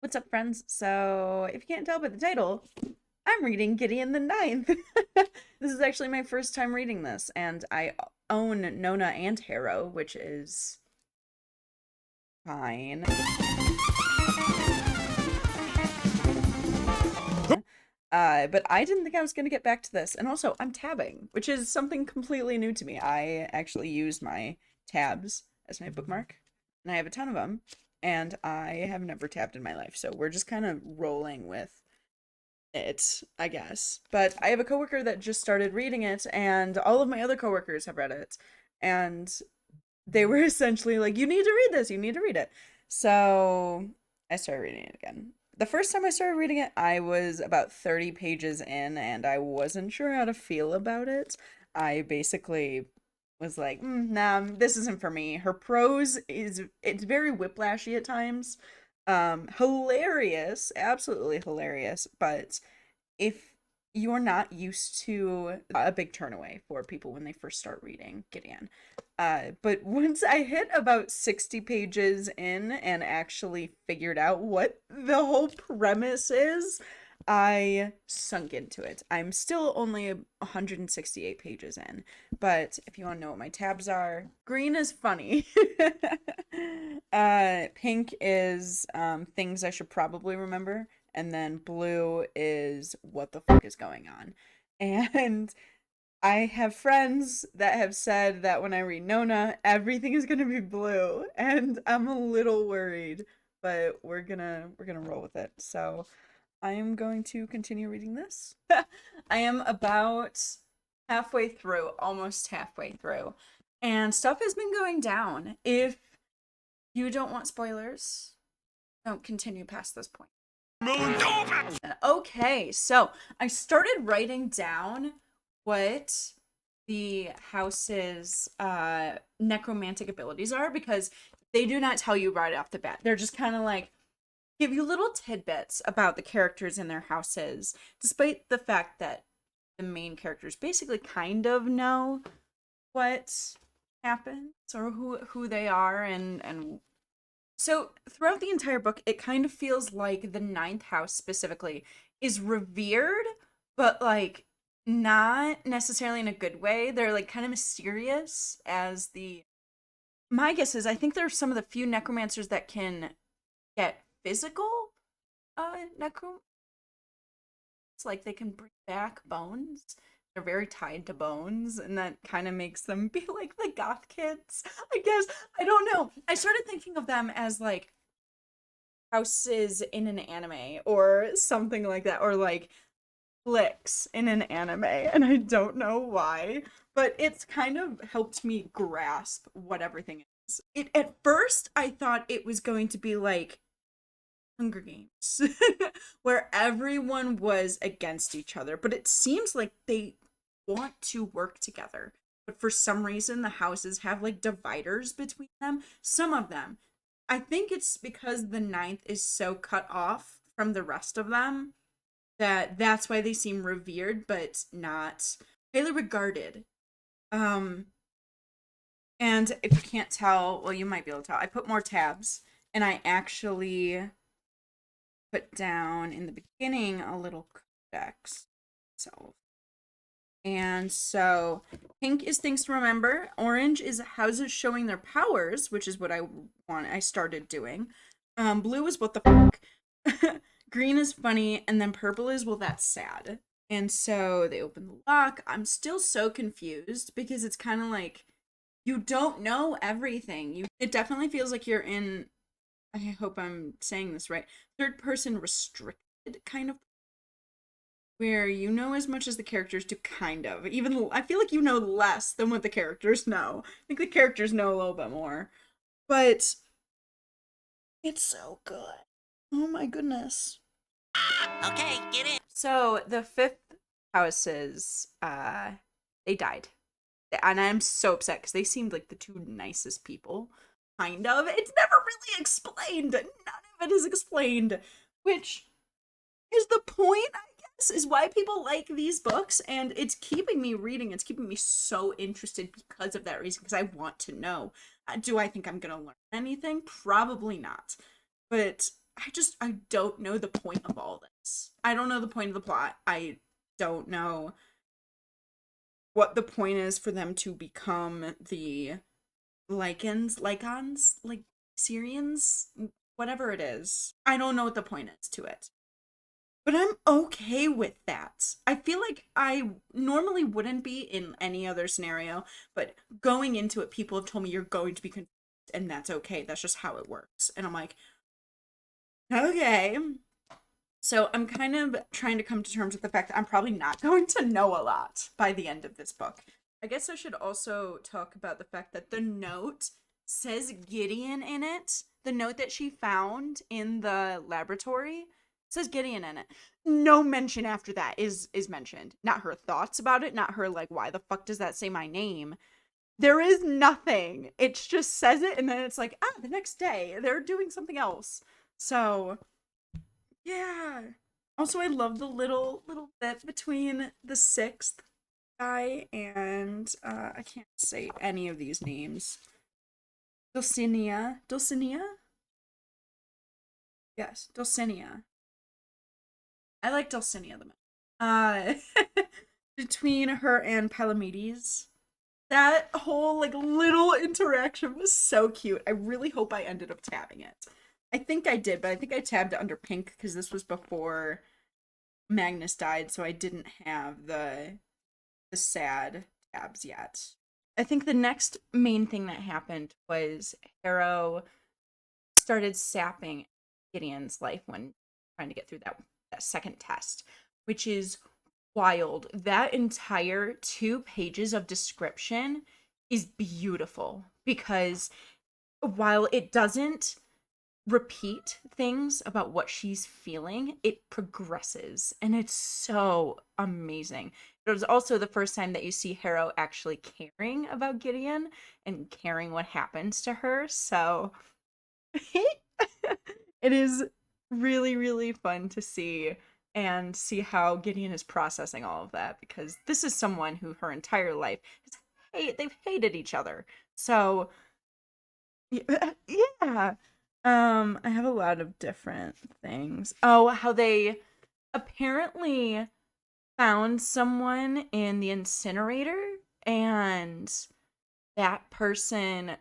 What's up, friends? So, if you can't tell by the title, I'm reading Gideon the Ninth. This is actually my first time reading this, and I own Nona and Harrow, which is fine. But I didn't think I was going to get back to this. And also, I'm tabbing, which is something completely new to me. I actually use my tabs as my bookmark, and I have a ton of them, and I have never tabbed in my life. So we're just kind of rolling with it, I guess. But I have a coworker that just started reading it, and all of my other coworkers have read it, and they were essentially like, "You need to read this. You need to read it." So I started reading it again. The first time I started reading it, I was about 30 pages in, and I wasn't sure how to feel about it. I basically was like, nah, this isn't for me. Her prose it's very whiplashy at times. Hilarious, absolutely hilarious, but if you're not used to a big turnaway for people when they first start reading Gideon. But once I hit about 60 pages in and actually figured out what the whole premise is, I sunk into it. I'm still only 168 pages in, but if you want to know what my tabs are, green is funny. Pink is things I should probably remember, and then blue is what the fuck is going on. And I have friends that have said that when I read Nona, everything is gonna be blue, and I'm a little worried, but we're gonna roll with it. So I am going to continue reading this. I am about halfway through, almost halfway through, and stuff has been going down. If you don't want spoilers, don't continue past this point. Okay, so I started writing down what the house's necromantic abilities are because they do not tell you right off the bat. They're just kind of like give you little tidbits about the characters in their houses, despite the fact that the main characters basically kind of know what happens or who they are and so throughout the entire book, it kind of feels like the ninth house specifically is revered, but like not necessarily in a good way. They're like kind of mysterious as the my guess is I think there are some of the few necromancers that can get physical necrom it's like they can bring back bones. They're very tied to bones, and that kind of makes them be like the goth kids. I guess I don't know. I started thinking of them as like houses in an anime or something like that, or like flicks in an anime, and I don't know why, but it's kind of helped me grasp what everything is. It at first I thought it was going to be like Hunger Games, where everyone was against each other, but it seems like they want to work together. But for some reason, the houses have like dividers between them. Some of them. I think it's because the ninth is so cut off from the rest of them that that's why they seem revered, but not highly regarded. Um, and if you can't tell, well, you might be able to tell. I put more tabs, and I actually put down in the beginning a little codex. And so pink is things to remember. Orange is houses showing their powers, which is what I started doing. Blue is what the fuck. Green is funny, and then purple is, well, that's sad. And so they open the lock. I'm still so confused because it's kind of like you don't know everything. It definitely feels like you're in, I hope I'm saying this right, third person restricted kind of, where you know as much as the characters do, kind of. Even I feel like you know less than what the characters know. I think the characters know a little bit more. But it's so good. Oh my goodness. Okay, get in. So the fifth houses, they died. And I'm so upset because they seemed like the two nicest people. Kind of. It's never really explained. None of it is explained. Which is the point, I guess, is why people like these books, and it's keeping me reading. It's keeping me so interested because of that reason, because I want to know. Do I think I'm gonna learn anything? Probably not. But I don't know the point of all this. I don't know the point of the plot. I don't know what the point is for them to become the Lycans, like Syrians, whatever it is. I don't know what the point is to it. But I'm okay with that. I feel like I normally wouldn't be in any other scenario, but going into it, people have told me you're going to be confused, and that's okay. That's just how it works. And I'm like, okay. So I'm kind of trying to come to terms with the fact that I'm probably not going to know a lot by the end of this book. I guess I should also talk about the fact that the note says Gideon in it. The note that she found in the laboratory says Gideon in it. No mention after that is mentioned. Not her thoughts about it, not her like, why the fuck does that say my name? There is nothing. It just says it and then it's like, the next day they're doing something else. So yeah. Also, I love the little bit between the sixth guy and I can't say any of these names. Dulcinea? Yes, Dulcinea. I like Dulcinea the most. Uh between her and Palamedes. That whole like little interaction was so cute. I really hope I ended up tabbing it. I think I did, but I think I tabbed it under pink because this was before Magnus died, so I didn't have the sad tabs yet. I think the next main thing that happened was Harrow started sapping Gideon's life when trying to get through that second test, which is wild. That entire 2 pages of description is beautiful because while it doesn't repeat things about what she's feeling, it progresses and it's so amazing. It was also the first time that you see Harrow actually caring about Gideon and caring what happens to her, so it is really, really fun to see and see how Gideon is processing all of that because this is someone who her entire life they've hated each other. So yeah. I have a lot of different things. Oh, how they apparently found someone in the incinerator and that person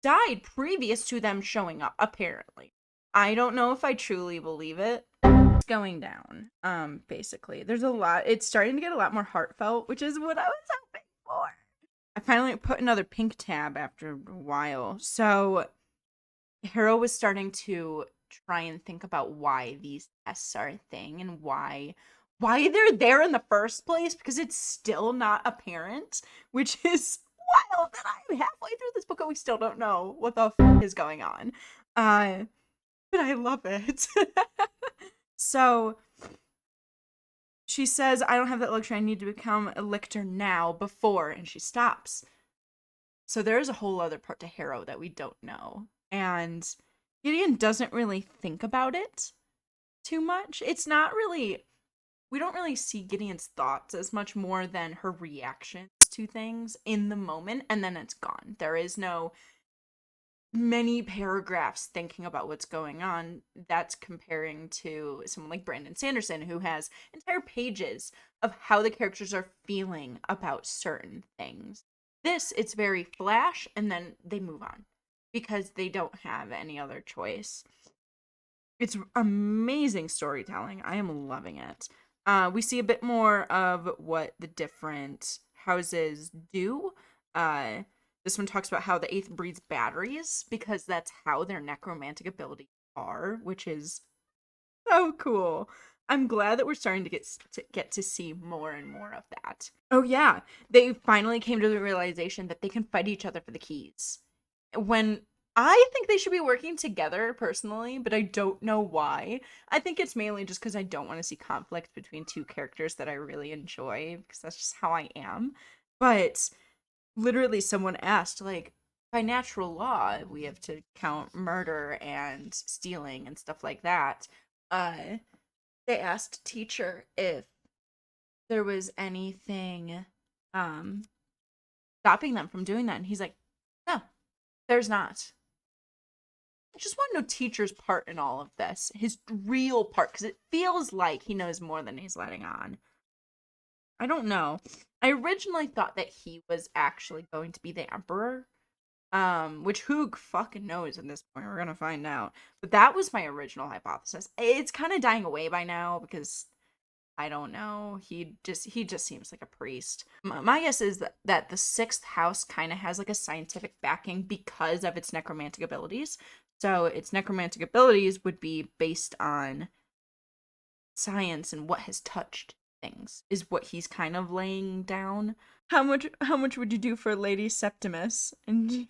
died previous to them showing up, apparently. I don't know if I truly believe it. It's going down. Basically. There's a lot. It's starting to get a lot more heartfelt, which is what I was hoping for. I finally put another pink tab after a while. So Harrow was starting to try and think about why these tests are a thing and why they're there in the first place because it's still not apparent, which is wild that I'm halfway through this book and we still don't know what the is going on. But I love it. So she says, I don't have that luxury. I need to become a lictor now before, and she stops. So there's a whole other part to Harrow that we don't know. And Gideon doesn't really think about it too much. It's not really, we don't really see Gideon's thoughts as much more than her reactions to things in the moment, and then it's gone. There is no many paragraphs thinking about what's going on. That's comparing to someone like Brandon Sanderson, who has entire pages of how the characters are feeling about certain things. This, it's very flash, and then they move on because they don't have any other choice. It's amazing storytelling. I am loving it. We see a bit more of what the different houses do. This one talks about how the 8th breeds batteries because that's how their necromantic abilities are, which is so cool. I'm glad that we're starting to get to see more and more of that. Oh yeah, they finally came to the realization that they can fight each other for the keys. When I think they should be working together personally, but I don't know why. I think it's mainly just because I don't want to see conflict between 2 characters that I really enjoy because that's just how I am. But literally someone asked, like, by natural law, we have to count murder and stealing and stuff like that. They asked teacher if there was anything stopping them from doing that, and he's like, no, there's not. I just want to know Teacher's part in all of this. His real part, because it feels like he knows more than he's letting on. I don't know. I originally thought that he was actually going to be the Emperor. Which who fucking knows at this point? We're gonna find out. But that was my original hypothesis. It's kind of dying away by now because I don't know. He just seems like a priest. My guess is that the sixth house kind of has like a scientific backing because of its necromantic abilities. So its necromantic abilities would be based on science and what has touched things, is what he's kind of laying down. How much would you do for Lady Septimus? And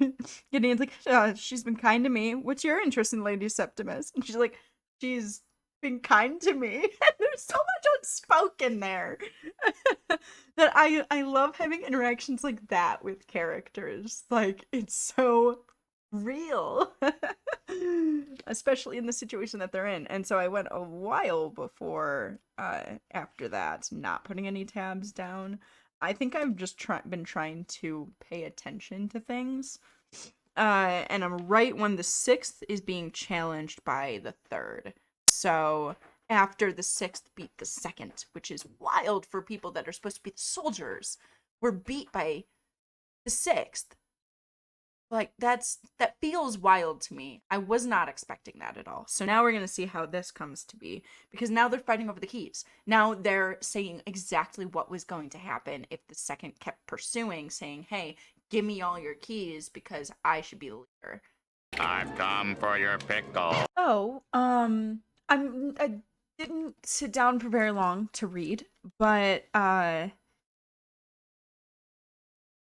Gideon's like, she's been kind to me. What's your interest in Lady Septimus? And she's like, she's been kind to me. And there's so much unspoken there. That I love having interactions like that with characters. Like, it's so real. Especially in the situation that they're in. And so I went a while before after that not putting any tabs down. I think I've just been trying to pay attention to things. And I'm right when the sixth is being challenged by the third. So after the sixth beat the second, which is wild for people that are supposed to be the soldiers, were beat by the sixth. Like, that feels wild to me. I was not expecting that at all. So now we're going to see how this comes to be. Because now they're fighting over the keys. Now they're saying exactly what was going to happen if the second kept pursuing, saying, hey, give me all your keys because I should be the leader. I've come for your pickle. Oh, I didn't sit down for very long to read, but,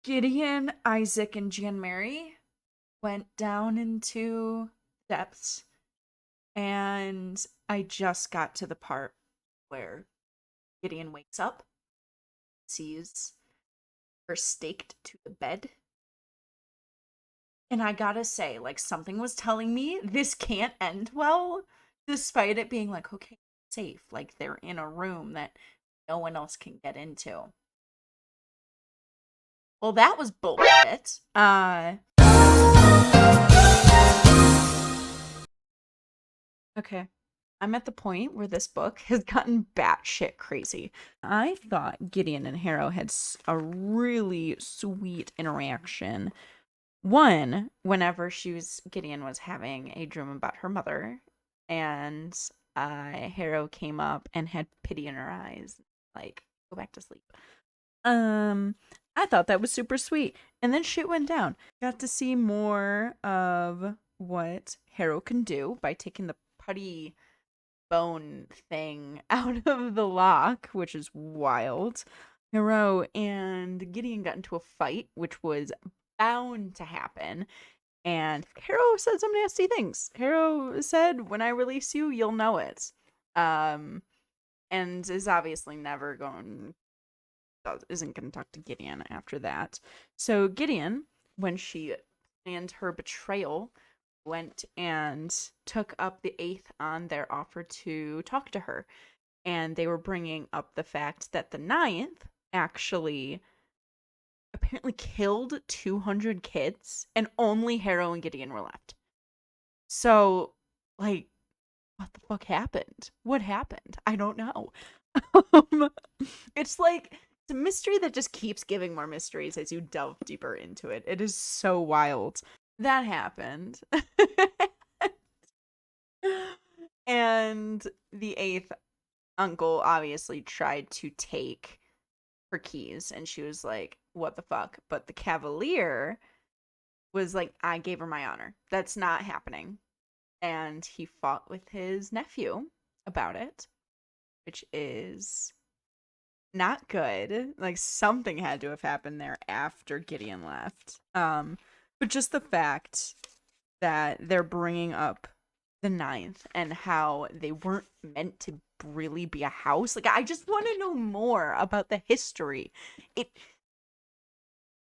Gideon, Isaac, and Jean-Mary went down into depths, and I just got to the part where Gideon wakes up, sees her staked to the bed, and I gotta say, like, something was telling me this can't end well, despite it being like, okay, safe, like, they're in a room that no one else can get into. Well, that was bullshit. Okay. I'm at the point where this book has gotten batshit crazy. I thought Gideon and Harrow had a really sweet interaction. One, whenever Gideon was having a dream about her mother, and Harrow came up and had pity in her eyes, like, go back to sleep. I thought that was super sweet. And then shit went down. Got to see more of what Harrow can do by taking the putty bone thing out of the lock, which is wild. Harrow and Gideon got into a fight, which was bound to happen. And Harrow said some nasty things. Harrow said, when I release you, you'll know it. And is obviously isn't going to talk to Gideon after that. So Gideon, when she planned her betrayal, went and took up the eighth on their offer to talk to her. And they were bringing up the fact that the ninth actually apparently killed 200 kids and only Harrow and Gideon were left. So, like, what the fuck happened? What happened? I don't know. It's like, it's a mystery that just keeps giving more mysteries as you delve deeper into it. It is so wild. That happened. And the eighth uncle obviously tried to take her keys, and she was like, what the fuck? But the Cavalier was like, I gave her my honor. That's not happening. And he fought with his nephew about it, which is not good. Like, something had to have happened there after Gideon left. But just the fact that they're bringing up the ninth and how they weren't meant to really be a house. Like, I just want to know more about the history.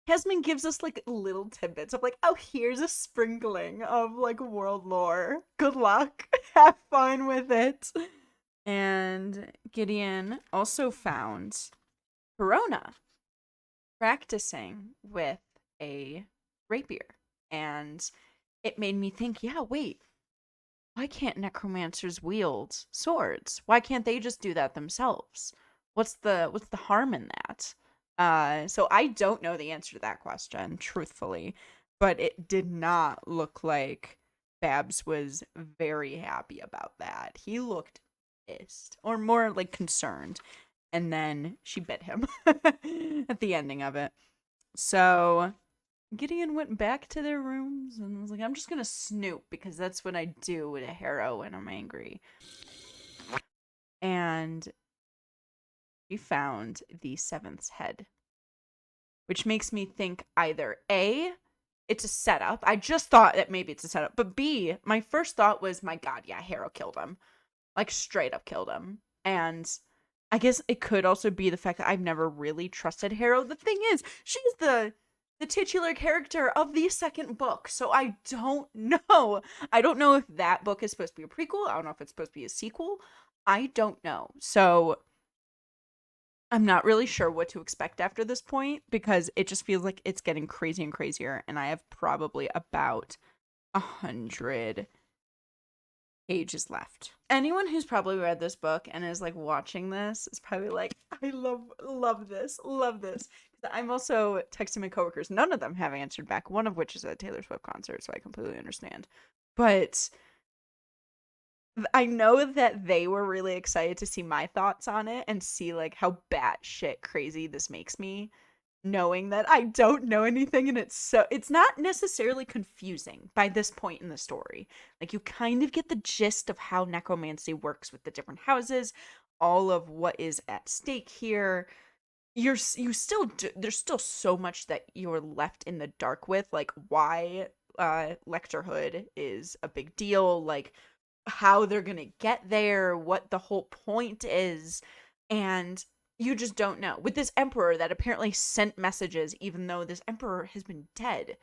Kesman gives us like little tidbits of like, oh, here's a sprinkling of like world lore. Good luck. Have fun with it. And Gideon also found Corona practicing with a rapier. And it made me think, yeah, wait, why can't necromancers wield swords? Why can't they just do that themselves? What's the harm in that? So I don't know the answer to that question, truthfully, but it did not look like Babs was very happy about that. He looked pissed, or more like concerned, and then she bit him at the ending of it. So Gideon went back to their rooms and was like, I'm just gonna snoop because that's what I do with a harrow when I'm angry. And he found the seventh's head, which makes me think either A, it's a setup. I just thought that maybe it's a setup, but B, my first thought was, my God, yeah, Harrow killed him. Like, straight up killed him. And I guess it could also be the fact that I've never really trusted Harrow. The thing is, she's the titular character of the second book, so I don't know. I don't know if that book is supposed to be a prequel. I don't know if it's supposed to be a sequel. I don't know. So I'm not really sure what to expect after this point, because it just feels like it's getting crazier and crazier, and I have probably about 100 pages left. Anyone who's probably read this book and is like watching this is probably like, I love this. I'm also texting my coworkers. None of them have answered back, one of which is at a Taylor Swift concert, so I completely understand. But I know that they were really excited to see my thoughts on it and see like how batshit crazy this makes me, knowing that I don't know anything, and it's not necessarily confusing by this point in the story. Like, you kind of get the gist of how necromancy works with the different houses, all of what is at stake here. There's still so much that you're left in the dark with, like why lectorhood is a big deal, like how they're gonna get there, what the whole point is, and you just don't know. With this emperor that apparently sent messages, even though this emperor has been dead.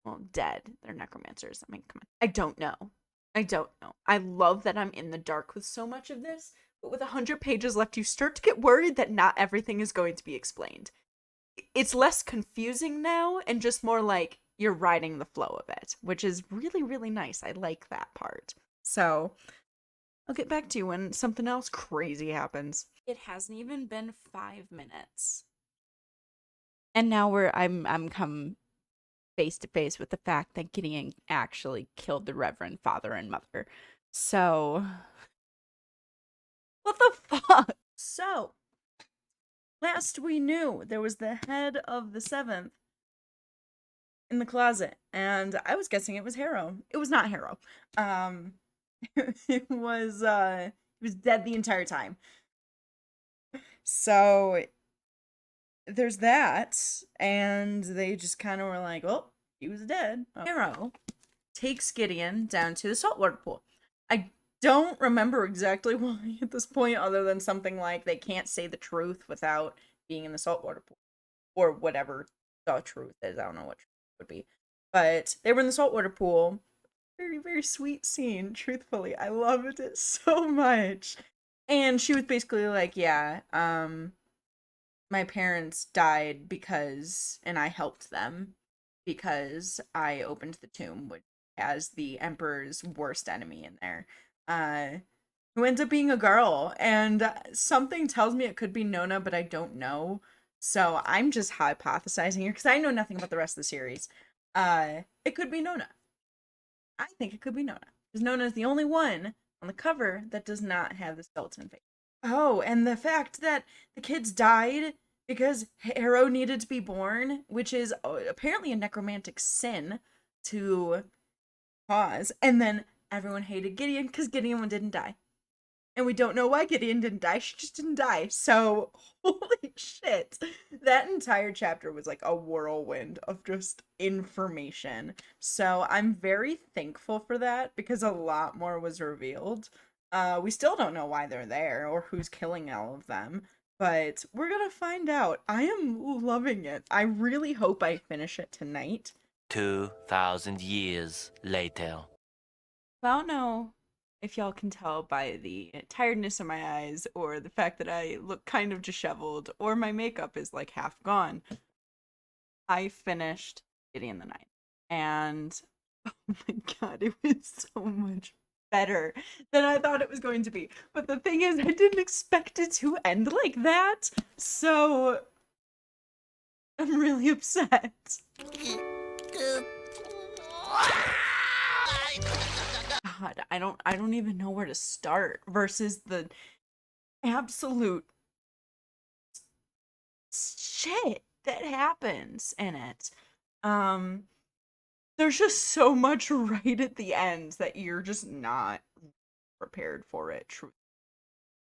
Well, dead. They're necromancers. I mean, come on. I don't know. I love that I'm in the dark with so much of this, but with 100 pages left, you start to get worried that not everything is going to be explained. It's less confusing now, and just more like you're riding the flow of it, which is really, really nice. I like that part. So I'll get back to you when something else crazy happens. It hasn't even been 5 minutes. And now I'm come face to face with the fact that Gideon actually killed the Reverend Father and Mother. So what the fuck? So last we knew, there was the head of the seventh in the closet, and I was guessing it was Harrow. It was not Harrow. It was he was dead the entire time. So there's that, and they just kind of were like, well, he was dead. Harrow takes Gideon down to the saltwater pool. I don't remember exactly why at this point, other than something like they can't say the truth without being in the saltwater pool, or whatever the truth is. I don't know what truth would be, but they were in the saltwater pool. Very, very sweet scene, truthfully. I loved it so much. And she was basically like, yeah, my parents died and I helped them because I opened the tomb, which has the Emperor's worst enemy in there, who ends up being a girl. And something tells me it could be Nona, but I don't know. So I'm just hypothesizing here because I know nothing about the rest of the series. It could be Nona. I think it could be Nona, because Nona is the only one on the cover that does not have the skeleton face. Oh, and the fact that the kids died because Harrow needed to be born, which is apparently a necromantic sin to cause, and then everyone hated Gideon because Gideon didn't die. And we don't know why Gideon didn't die. She just didn't die. So, holy shit. That entire chapter was like a whirlwind of just information. So, I'm very thankful for that because a lot more was revealed. We still don't know why they're there or who's killing all of them, but we're gonna find out. I am loving it. I really hope I finish it tonight. 2,000 years later. I don't know if y'all can tell by the tiredness in my eyes, or the fact that I look kind of disheveled, or my makeup is like half gone. I finished Gideon the Ninth, and oh my God, it was so much better than I thought it was going to be. But the thing is, I didn't expect it to end like that. So I'm really upset. God, I don't even know where to start versus the absolute shit that happens in it. There's just so much right at the end that you're just not prepared for it.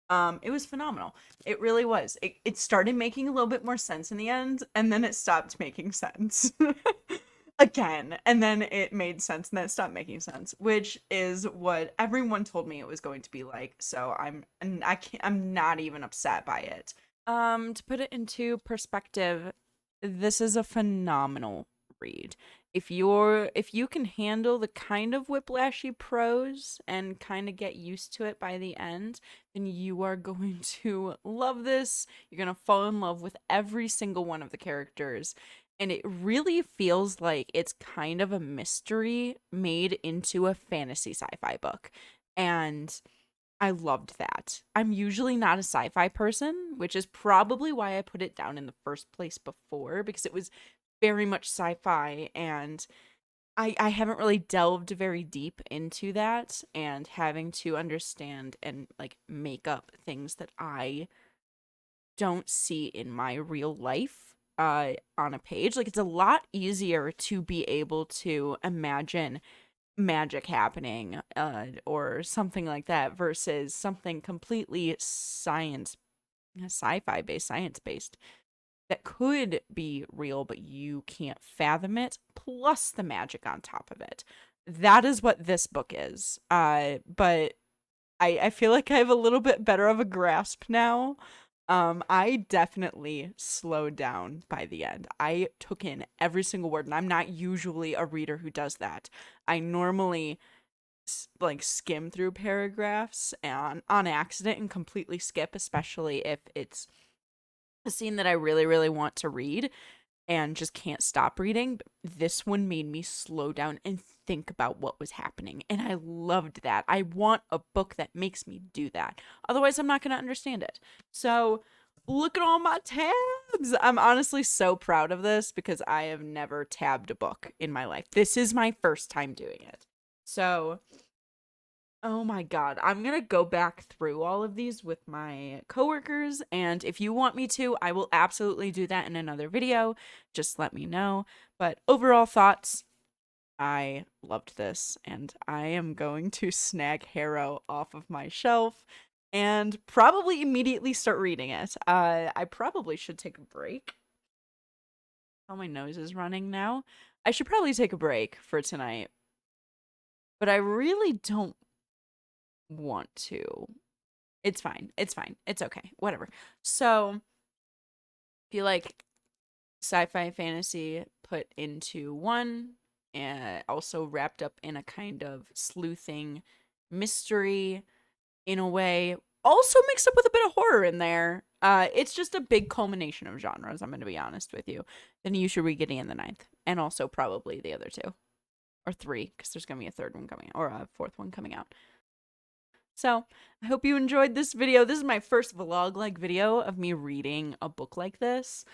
It was phenomenal. It really was. It started making a little bit more sense in the end, and then it stopped making sense. Again, and then it made sense and then it stopped making sense, which is what everyone told me it was going to be like. So I'm not even upset by it. To put it into perspective, this is a phenomenal read. If you can handle the kind of whiplashy prose and kind of get used to it by the end, then you are going to love this. You're going to fall in love with every single one of the characters. And it really feels like it's kind of a mystery made into a fantasy sci-fi book. And I loved that. I'm usually not a sci-fi person, which is probably why I put it down in the first place before, because it was very much sci-fi, and I haven't really delved very deep into that, and having to understand and like make up things that I don't see in my real life on a page. Like, it's a lot easier to be able to imagine magic happening or something like that versus something completely sci-fi based, science based, that could be real but you can't fathom it, plus the magic on top of it. That is what this book is. But I feel like I have a little bit better of a grasp now. I definitely slowed down by the end. I took in every single word, and I'm not usually a reader who does that. I normally like skim through paragraphs and on accident and completely skip, especially if it's a scene that I really, really want to read and just can't stop reading. This one made me slow down and think about what was happening, and I loved that. I want a book that makes me do that. Otherwise, I'm not going to understand it. So, look at all my tabs. I'm honestly so proud of this because I have never tabbed a book in my life. This is my first time doing it. So, oh my God. I'm going to go back through all of these with my coworkers, and if you want me to, I will absolutely do that in another video. Just let me know. But overall thoughts, I loved this, and I am going to snag Harrow off of my shelf and probably immediately start reading it. I probably should take a break. Oh, my nose is running now. I should probably take a break for tonight, but I really don't want to. It's fine. It's fine. It's okay. Whatever. So, if you like sci-fi fantasy put into one, and also wrapped up in a kind of sleuthing mystery in a way, also mixed up with a bit of horror in there. It's just a big culmination of genres, I'm going to be honest with you. Then you should read Gideon the Ninth, and also probably the other two. Or three, because there's going to be a third one coming out, or a fourth one coming out. So, I hope you enjoyed this video. This is my first vlog-like video of me reading a book like this.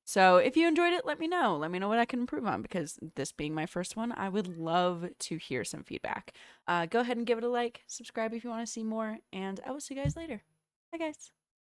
So if you enjoyed it, let me know. Let me know what I can improve on, because this being my first one, I would love to hear some feedback. Go ahead and give it a like, subscribe if you want to see more, and I will see you guys later. Bye, guys.